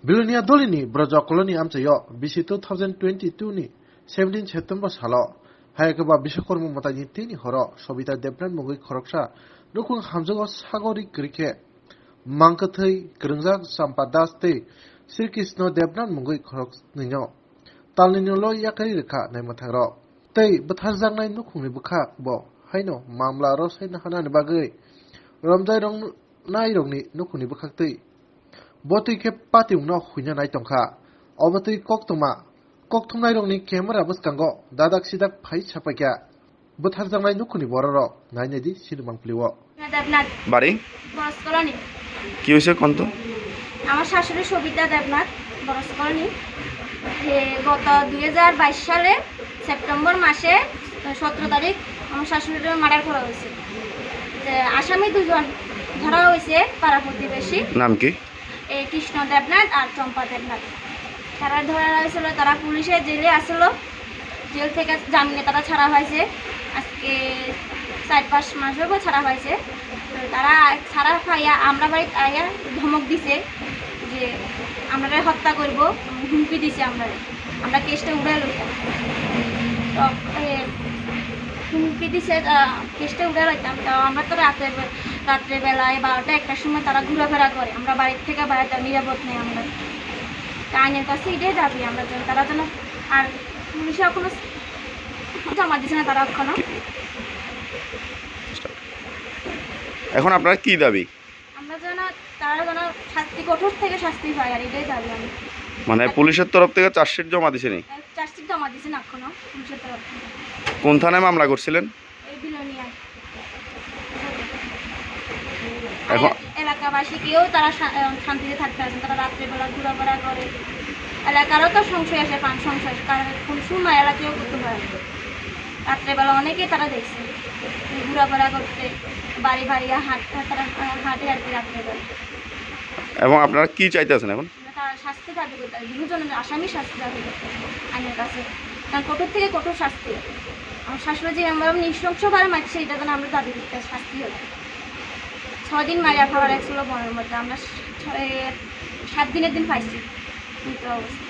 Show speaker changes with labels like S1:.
S1: Bilonia Dolini, Brojo Colony Amchayo, BC 2022 ni 17 September Salo, Hayakaba Bishakormo Matagitini Horo, Sobita Depran Mugui Koroksa, Nukung Hamzago Sagori Krike, Mankatei, Grunzak Sampadaste, Sirkis no Depran Mugui Koroks Nino, Talinolo Yakarika, Nemataro, Tay, but Hazanai Nukumi Buka, Bo, Haino, Mamla Rosai Hanan Bagay, Ramjai Rong Naironi, Nukuni Bukakti. Botui ke pati ungno hunya nai tongkha obatui kok thumnai rongni camera bus kango dadak sidak phai chapakya buthar jangnai nukuni bororo naine di silumang pliwo
S2: বাড়ি
S3: বরস colony
S2: কি হয়েছে কোন তো
S3: আমার শাশুড়ি Sabita Debnath বরস colony গত 2022 সালে September মাসে 17 তারিখ আমার শাশুড়ির মার্ডার করা হয়েছে আসামি দুজন ধরা হয়েছে পাড়া প্রতিবেশী
S2: নাম কি
S3: কৃষ্ণ দেবনাথ আর চম্পা দেবনাথ তারা ধরা হয়েছিল তারা পুলিশের জেলে আসলো জেল থেকে জামিনে তারা ছাড়া হয়েছে আজকে 4-5 মাস হলো ছাড়া হয়েছে তারা ছাড়া পাইয়া আমরা বাড়িতে আয়া ধমক দিছে যে আমরা হত্যা করব হুমকি দিছে আমরা কেসটা উড়াই লইতাম তো হুমকি দিছে কেসটা উড়াই লইতাম তো আমরা তো রাত্রেবেলায় 12টা-1টার সময় তারা ঘোরাফেরা করে আমরা বাড়ির থেকে বাইরে নিরাপদ নেই আমরা আইনের কাছে এটাই দাবি আমরা যেন তারা যেন আর পুলিশে এখনো জমা দিচ্ছে না তারা এখনো
S2: এখন আপনারা কি দাবি
S3: আমরা যেন তারা যেন শাস্তি কঠোর থেকে শাস্তি পায় আর এটাই দাবি আমি
S2: মানে পুলিশের তরফ থেকে চার্জশিট জমা দিছেনি
S3: চার্জশিট জমা দিচ্ছে না এখনো পুলিশের তরফ থেকে
S2: কোন থানায় মামলা করছিলেন
S3: এই বিলোনিয়া
S2: এখন
S3: এলাকাবাসী কেউ তারা শান্তিতে থাকতে আসেন তারা রাত্রেবেলা ঘোরাফেরা করে এলাকারও তো সংশয় আসে পান সংশয় কারণ কোন সময় এলাকাও করতে পারে রাত্রেবেলা অনেকেই তারা দেখছে ঘোরাফেরা করতে বাড়ি বাড়ি হাঁটে আর কি রাত্রেবেলা
S2: এবং আপনারা কি চাইতেছেন এখন
S3: তারা শাস্তি দাবি করতে দুজনের আসামি শাস্তি দাবি করতে আইনের কাছে কারণ কঠোর থেকে কঠোর শাস্তি আমার শাশুড়ি যে আমরা নৃশংসভাবে মারছে এটা যেন আমরা দাবি করতে শাস্তি হবে 6 দিন মারিয়া খাওয়ার একশো বনের মধ্যে আমরা 7 দিনের দিন পাইছি অবস্থা